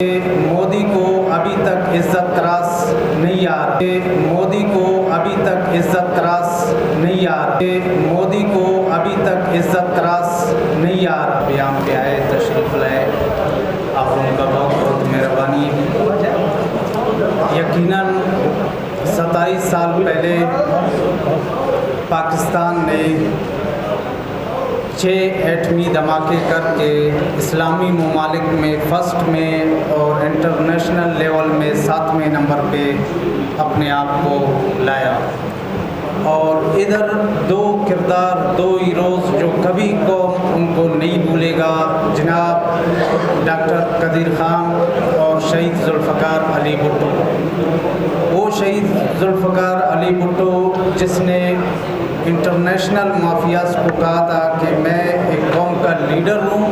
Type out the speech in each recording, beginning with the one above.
मोदी को अभी तक इज्जत तरास नहीं आ रहा। मोदी को अभी तक इज्जत तरास नहीं आ रहा। मोदी को अभी तक इज्जत तरास नहीं आ रहा। यहाँ पे आए, तशरीफ लाए, आप लोगों का बहुत बहुत मेहरबानी। यकीनन 27 साल पहले पाकिस्तान ने 6 एटमी धमाके करके इस्लामी ममालिक में फर्स्ट में और इंटरनेशनल लेवल में 7वें नंबर पे अपने आप को लाया। और इधर दो किरदार, दो हीरोज़ जो कभी कौम उनको नहीं भूलेगा, जनाब डॉक्टर कदीर ख़ान और शहीद जुल्फ़िकार अली भुट्टो। वो शहीद जुल्फ़िकार अली भुट्टो जिसने इंटरनेशनल माफियाज़ को कहा था कि मैं एक कौम का लीडर हूँ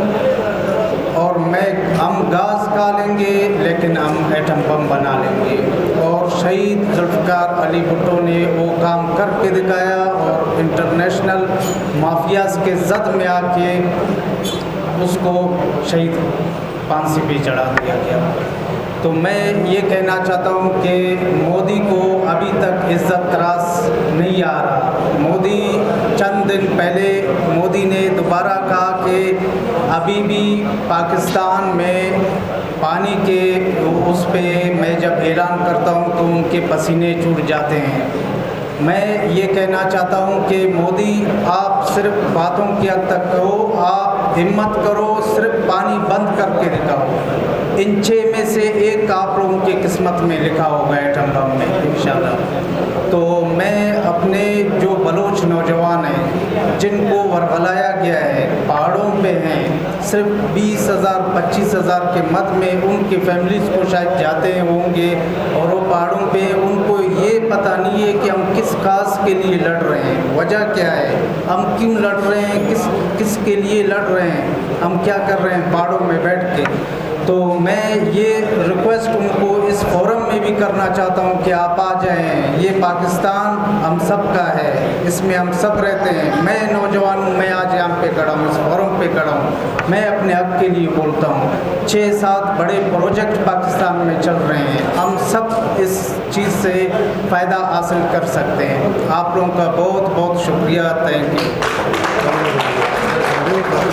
और हम गाज खा लेंगे लेकिन हम एटम बम बना लेंगे। और शहीद जुल्फ़िकार अली भुट्टो ने वो काम करके दिखाया और इंटरनेशनल माफियाज़ के जद में आके उसको शहीद फांसी पे चढ़ा दिया गया। तो मैं ये कहना चाहता हूँ कि मोदी को अभी तक इज्जत तरास नहीं आ रहा। मोदी चंद दिन पहले मोदी ने दोबारा कहा कि अभी भी पाकिस्तान में पानी के उस पे मैं जब ऐलान करता हूँ तो उनके पसीने छूट जाते हैं। मैं ये कहना चाहता हूँ कि मोदी आप सिर्फ बातों की हद तक कहो, आप हिम्मत करो, सिर्फ पानी बंद करके दिखाओ। इन 6 में से एक आप लोगों की किस्मत में लिखा होगा एटम बम में इंशाल्लाह। तो मैं अपने जो बलोच नौजवान हैं जिनको वरगलाया गया है, पहाड़ों पे हैं, सिर्फ 20,000 25,000 के मद में उनकी फैमिलीज़ को शायद जाते होंगे और वो पहाड़ों पे उनको ये पता नहीं है कि हम किस काज के लिए लड़ रहे हैं, वजह क्या है, हम क्यों लड़ रहे हैं, किस के लिए लड़ रहे हैं, हम क्या कर रहे हैं पहाड़ों में बैठ के। तो मैं ये रिक्वेस्ट उनको इस फोरम में भी करना चाहता हूँ कि आप आ जाएं। ये पाकिस्तान हम सब का है, इसमें हम सब रहते हैं। मैं नौजवान हूँ, मैं आज यहाँ पे खड़ा हूँ, इस फोरम पे खड़ा हूँ, मैं अपने हक के लिए बोलता हूँ। 6-7 बड़े प्रोजेक्ट पाकिस्तान में चल रहे हैं, हम सब इस चीज़ से फ़ायदा हासिल कर सकते हैं। आप लोगों का बहुत बहुत शुक्रिया, थैंक यू।